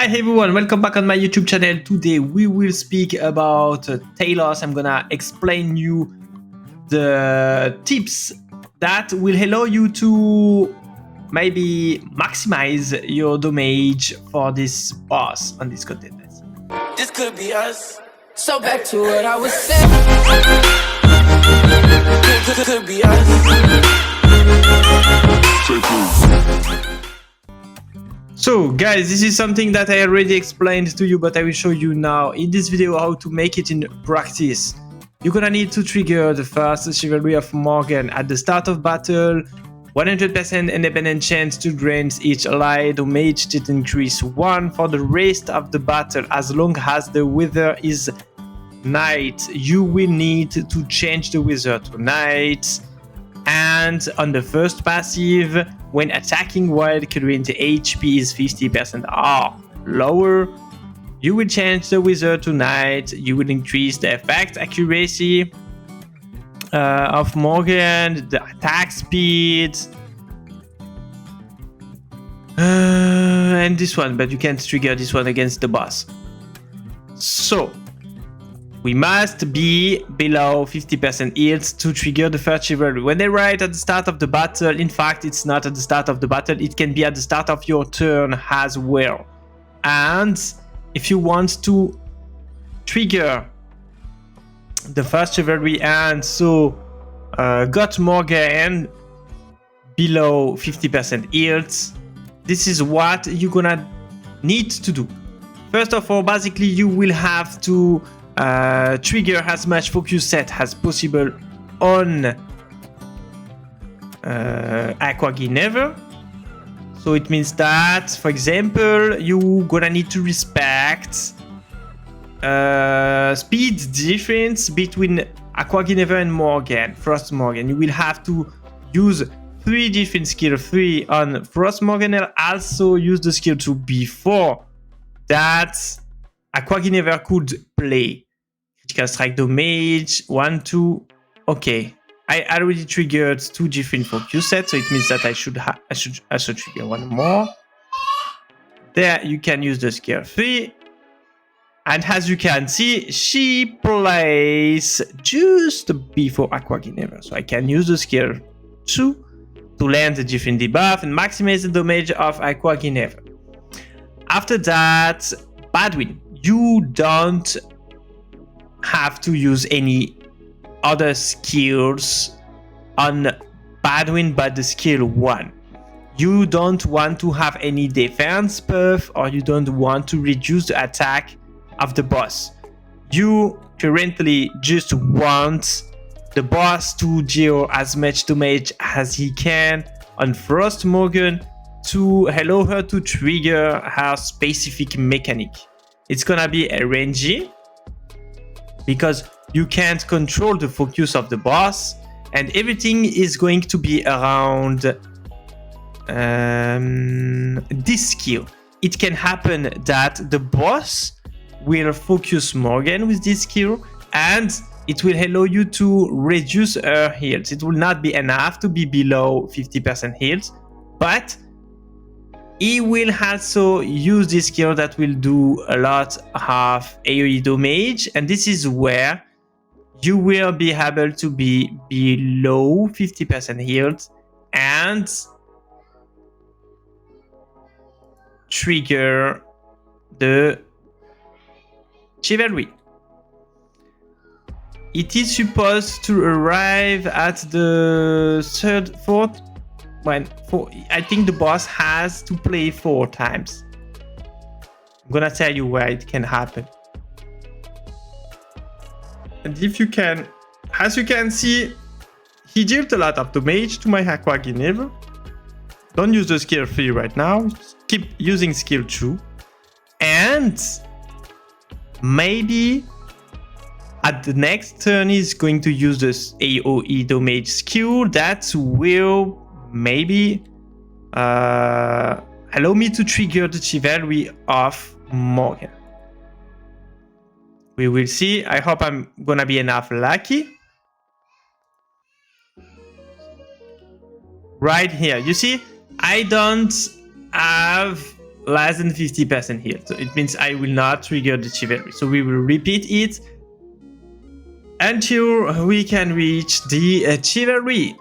Hi everyone, welcome back on my YouTube channel. Today we will speak about Talos. I'm gonna explain you the tips that will allow you to maybe maximize your damage for this boss on this content. This could be us. So back to what I was saying. Could be us. So guys, this is something that I already explained to you, but I will show you now in this video how to make it in practice. You're gonna need to trigger the first Chivalry of Morgan at the start of battle. 100% independent chance to grant each ally damage to increase 1 for the rest of the battle as long as the weather is night. You will need to change the weather to night. And on the first passive, when attacking while current HP is 50% or lower, you will change the weather to night. You will increase the effect accuracy of Morgan, the attack speed, and this one, but you can't trigger this one against the boss. So we must be below 50% healed to trigger the first chivalry. When they write at the start of the battle, in fact, it's not at the start of the battle. It can be at the start of your turn as well. And if you want to trigger the first chivalry and so got Morgan below 50% healed, this is what you're gonna need to do. First of all, basically, you will have to trigger as much focus set as possible on Aqua Ginevra. So it means that, for example, you're gonna need to respect speed difference between Aqua Ginevra and Morgan, Frost Morgan. You will have to use 3 different skill 3 on Frost Morgan and also use the skill 2 before that Aqua Ginevra could play. Critical strike damage, 1, 2. Okay, I already triggered 2 different focus sets, so it means that I should also trigger 1 more. There you can use the skill 3. And as you can see, she plays just before Aqua Ginevra. So I can use the skill 2 to land a different debuff and maximize the damage of Aqua Ginevra. After that, Badwin, you don't have to use any other skills on Badwin but the skill 1. You don't want to have any defense buff or you don't want to reduce the attack of the boss. You currently just want the boss to deal as much damage as he can on Frost Morgan to allow her to trigger her specific mechanic. It's gonna be a rangey because you can't control the focus of the boss and everything is going to be around this skill. It can happen that the boss will focus Morgan with this skill and it will allow you to reduce her heals. It will not be enough to be below 50% heals, but he will also use this skill that will do a lot of AoE damage, and this is where you will be able to be below 50% healed and trigger the Chivalry. It is supposed to arrive at the 3rd, 4th. I think the boss has to play 4 times. I'm gonna tell you where it can happen. And if you can, as you can see, he dealt a lot of damage to my Aqua Ginevra. Don't use the skill 3 right now. Just keep using skill 2. And maybe at the next turn he's going to use this AoE damage skill that will maybe allow me to trigger the Chivalry of Morgan. We will see. I hope I'm gonna be enough lucky. Right here, you see, I don't have less than 50% healed. So it means I will not trigger the chivalry. So we will repeat it until we can reach the chivalry.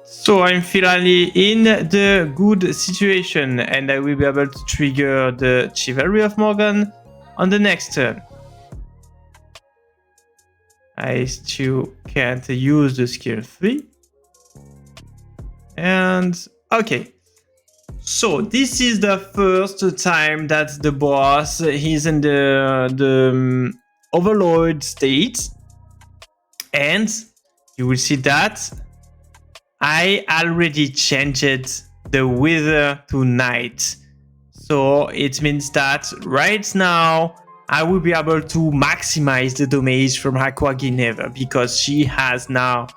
So I'm finally in the good situation, and I will be able to trigger the chivalry of Morgan on the next turn. I still can't use the skill 3. And okay. So this is the first time that the boss is in the overlord state. And you will see that I already changed the weather to night. So it means that right now I will be able to maximize the damage from Aqua Ginevra because she has now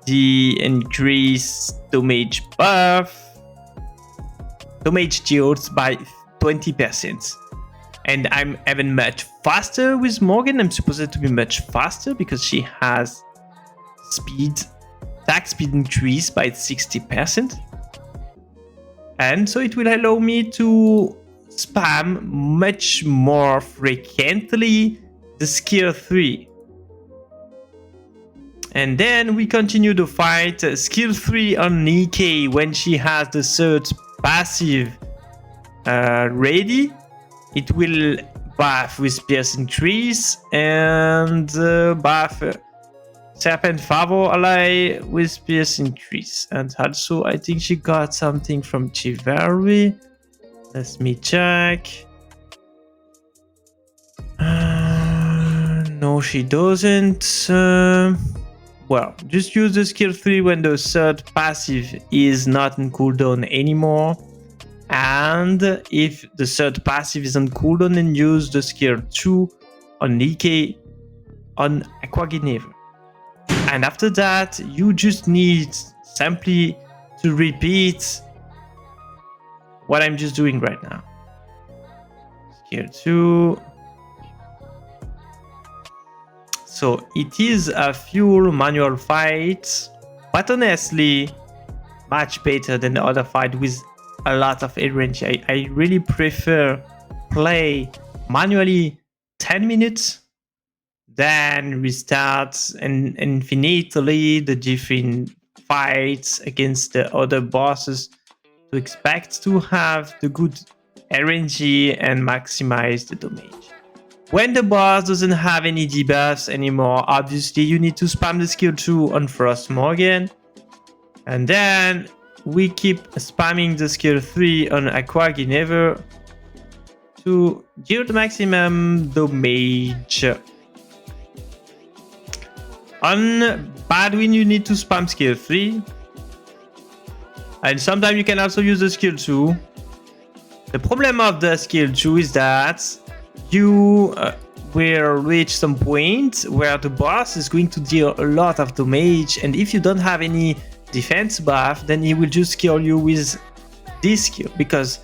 the increased damage buff, damage deals by 20%. And I'm even much faster with Morgan. I'm supposed to be much faster because she has speed, attack speed increase by 60%. And so it will allow me to spam much more frequently the skill 3. And then we continue to fight skill 3 on Nikkei when she has the third passive ready. It will buff with Pierce increase and buff Serpent Favor ally with Pierce increase. And also I think she got something from Chivalry. Let me check. No, she doesn't. Well, just use the skill 3 when the third passive is not in cooldown anymore. And if the third passive is on cooldown, then use the skill 2 on Nikkei on Aqua Ginevra. And after that, you just need simply to repeat what I'm just doing right now. Skill 2. So it is a full manual fight, but honestly, much better than the other fight with a lot of RNG. I really prefer play manually 10 minutes, then restart and infinitely the different fights against the other bosses to expect to have the good RNG and maximize the damage. When the boss doesn't have any debuffs anymore, obviously you need to spam the skill 2 on Frost Morgan. And then we keep spamming the skill 3 on Aqua Ginevra to deal the maximum damage. On Badwin, you need to spam skill 3. And sometimes you can also use the skill 2. The problem of the skill 2 is that you will reach some point where the boss is going to deal a lot of damage, and if you don't have any defense buff, then he will just kill you with this skill, because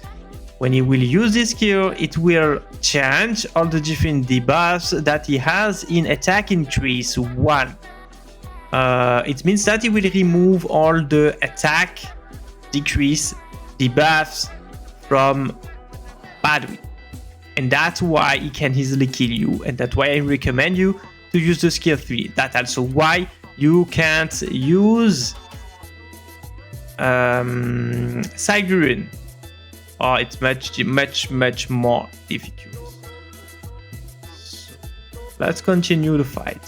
when he will use this skill, it will change all the different debuffs that he has in attack increase 1. It means that he will remove all the attack decrease debuffs from Badwin. And that's why he can easily kill you. And that's why I recommend you to use the skill 3. That's also why you can't use Sigurun. Or it's much more difficult. So, let's continue the fight.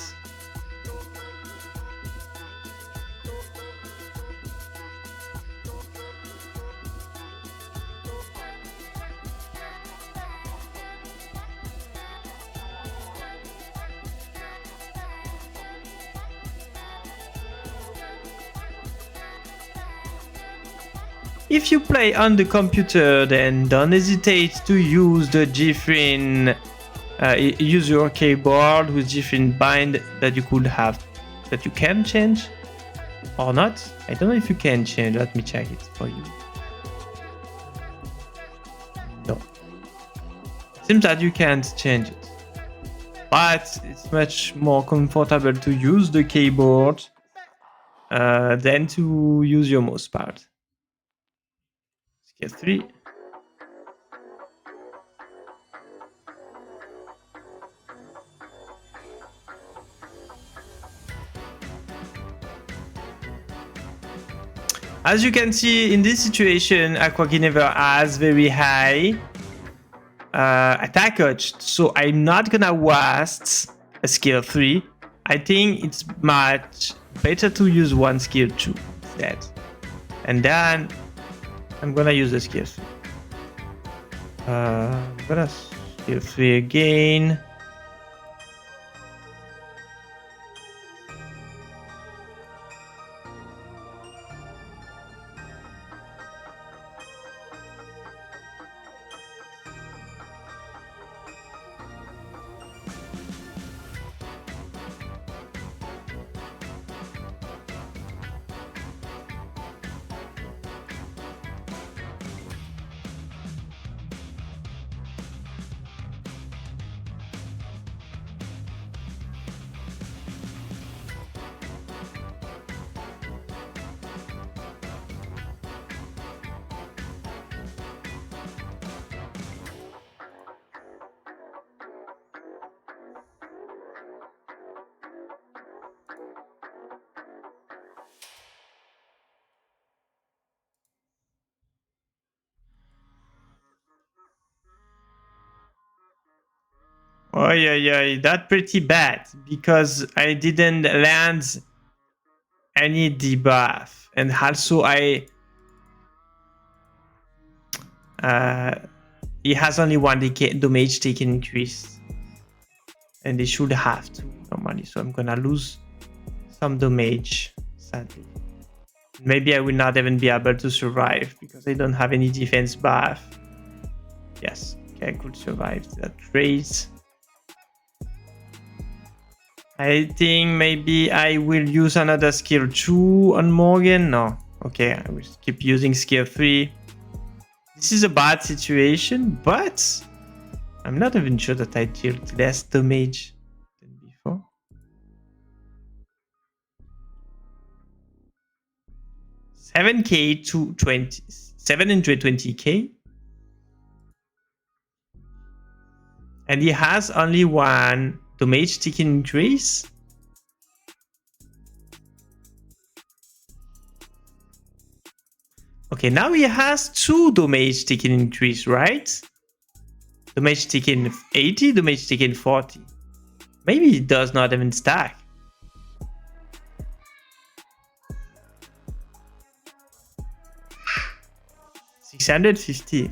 If you play on the computer, then don't hesitate to use the different use your keyboard with different bind that you could have, that you can change or not. I don't know if you can change. Let me check it for you. No, seems that you can't change it, but it's much more comfortable to use the keyboard than to use your mouse pad. Skill 3. As you can see, in this situation, Aqua Ginevra has very high attack touch, so I'm not gonna waste a skill 3. I think it's much better to use one skill 2 instead. And then I'm gonna use the skill 3. I'm gonna skill 3 again. Oh yeah, that's pretty bad because I didn't land any debuff, and also he has only one damage taken increase, and they should have to normally. So I'm gonna lose some damage, sadly. Maybe I will not even be able to survive because I don't have any defense buff. Yes, okay, I could survive that race. I think maybe I will use another skill 2 on Morgan. No. Okay, I will keep using skill 3. This is a bad situation, but I'm not even sure that I dealt less damage than before. $7K to 720K. And he has only one damage taken increase. Okay, now he has 2 damage taken increase, right? Damage taken 80, damage taken 40. Maybe it does not even stack. $650.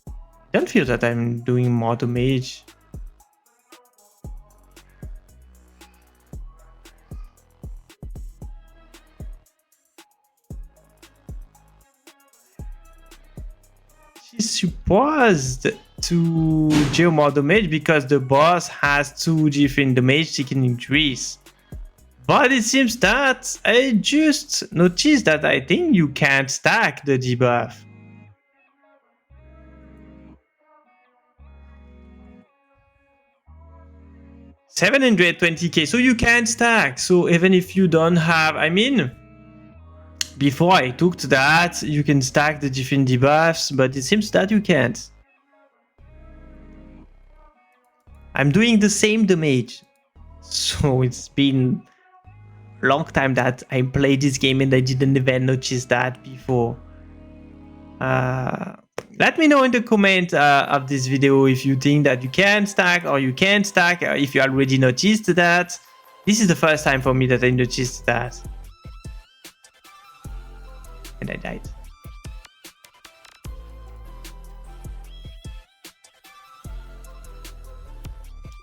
I don't feel that I'm doing more damage. She's supposed to deal more damage because the boss has 2 different damage taken increase. But it seems that I just noticed that I think you can't stack the debuff. $720K, so you can't stack. So even if you don't have, I mean, before I took to that, you can stack the different debuffs, but it seems that you can't. I'm doing the same damage. So it's been a long time that I played this game and I didn't even notice that before. Let me know in the comment of this video if you think that you can stack or you can't stack, if you already noticed that. This is the first time for me that I noticed that. And I died.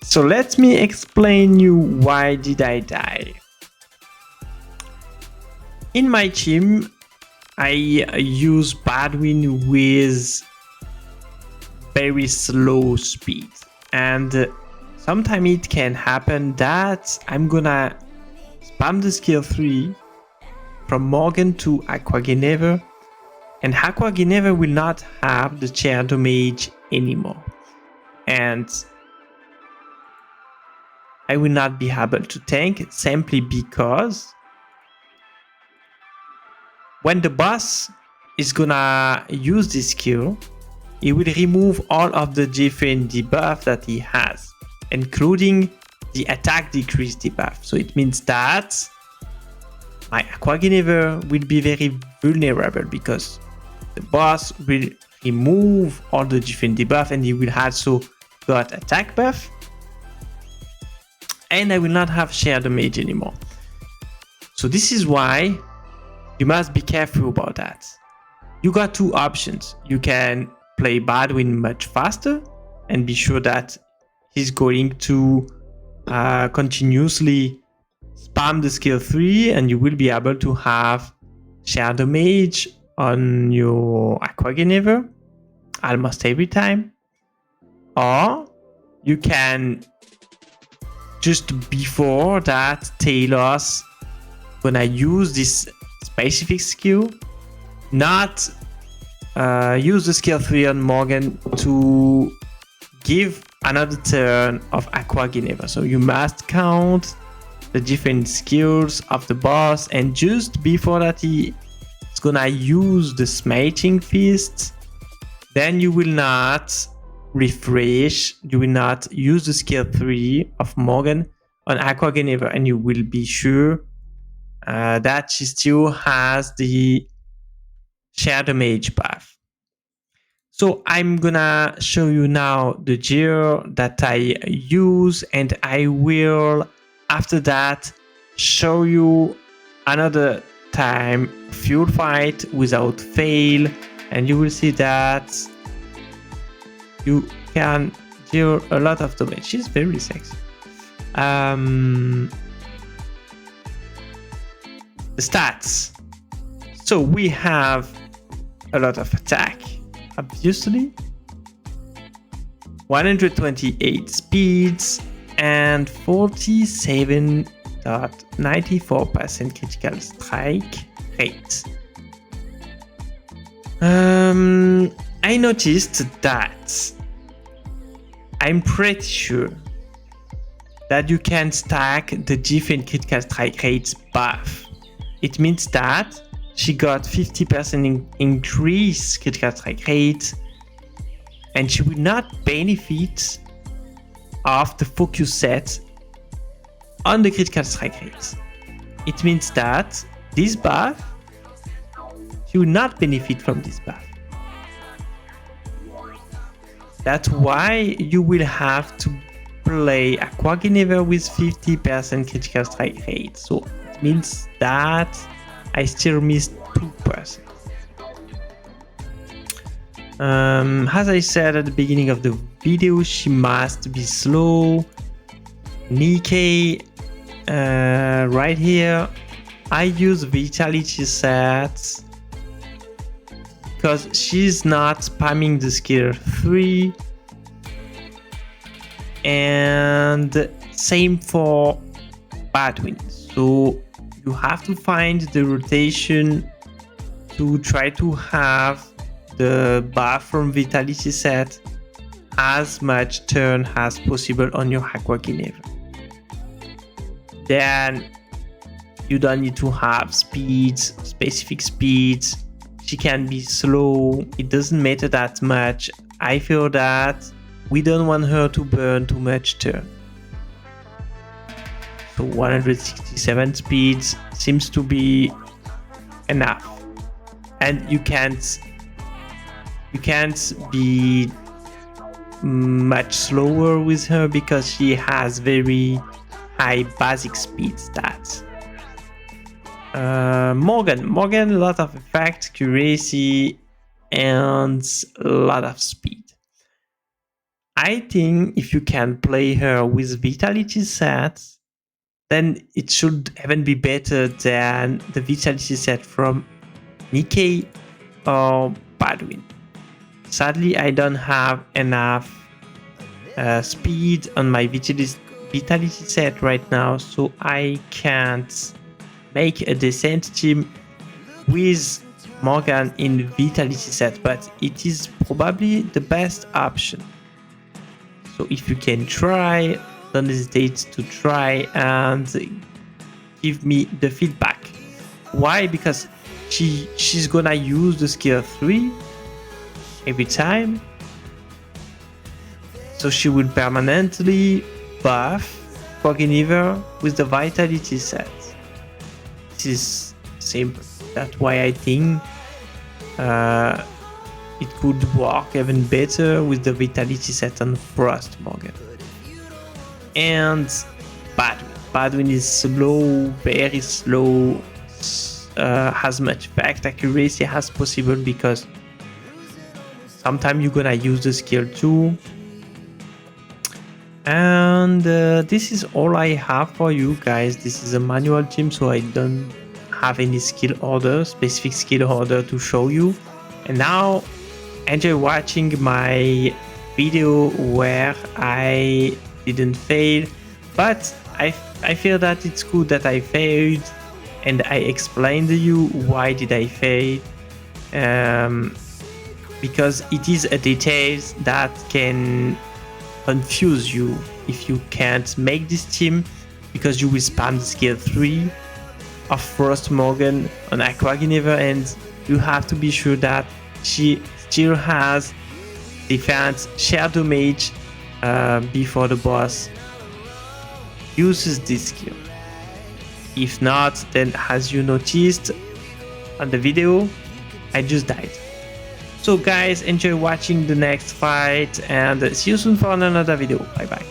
So let me explain you why did I die. In my team, I use Badwin with very slow speed, and sometimes it can happen that I'm gonna spam the skill 3 from Morgan to Aqua Ginevra, and Aqua Ginevra will not have the chair damage anymore, and I will not be able to tank simply because when the boss is gonna use this skill, he will remove all of the different debuff that he has, including the attack decrease debuff. So it means that my Aqua Genever will be very vulnerable because the boss will remove all the different debuff and he will also got attack buff. And I will not have sheer damage anymore. So this is why you must be careful about that. You got two options. You can play Baldwin much faster and be sure that he's going to continuously spam the skill 3 and you will be able to have sheer damage on your Aqua Genever almost every time. Or you can just before that Talos gonna use this specific skill, not use the skill 3 on Morgan to give another turn of Aqua Genever. So you must count the different skills of the boss, and just before that he's gonna use the Smiting Fist, then you will not refresh, you will not use the skill 3 of Morgan on Aqua Genever, and you will be sure that she still has the sheer damage buff. So I'm gonna show you now the gear that I use, and I will after that show you another time fuel fight without fail, and you will see that you can deal a lot of damage. She's very sexy. The stats. So we have a lot of attack, obviously. 128 speeds and 47.94% critical strike rate. I noticed that I'm pretty sure that you can stack the different critical strike rates buff. It means that she got 50% increase critical strike rate, and she will not benefit of the focus set on the critical strike rate. It means that this buff, she will not benefit from this buff. That's why you will have to play Aqua Genever with 50% critical strike rate. So it means that I still missed 2%. As I said at the beginning of the video, she must be slow. Nikkei, right here, I use Vitality sets because she's not spamming the skill 3. And same for Baldwin. So you have to find the rotation to try to have the buff from Vitality set as much turn as possible on your Aqua Genever. Then you don't need to have speeds, specific speeds. She can be slow. It doesn't matter that much. I feel that we don't want her to burn too much turn. So 167 speeds seems to be enough. And you can't be much slower with her because she has very high basic speed stats. Morgan, a lot of effect, accuracy, and a lot of speed. I think if you can play her with Vitality sets, then it should even be better than the Vitality set from Nikkei or Baldwin. Sadly, I don't have enough speed on my Vitality set right now, so I can't make a decent team with Morgan in Vitality set, but it is probably the best option. So if you can try, don't hesitate to try and give me the feedback. Why? Because she's gonna use the skill 3 every time. So she will permanently buff Quaginiver with the Vitality set. This is simple. That's why I think it could work even better with the Vitality set on Frost Morgan. And Badwin is slow, very slow, has much fact accuracy as possible because sometimes you're gonna use the skill 2. And this is all I have for you guys. This is a manual team, so I don't have any skill order, specific skill order to show you. And now enjoy watching my video where I didn't fail, but I feel that it's good that I failed and I explained to you why did I fail, because it is a detail that can confuse you if you can't make this team, because you will spam the skill 3 of Frost Morgan on Aquaginiver and you have to be sure that she still has defense, share damage before the boss uses this skill. If not, then as you noticed on the video, I just died. So guys, enjoy watching the next fight and see you soon for another video. Bye bye.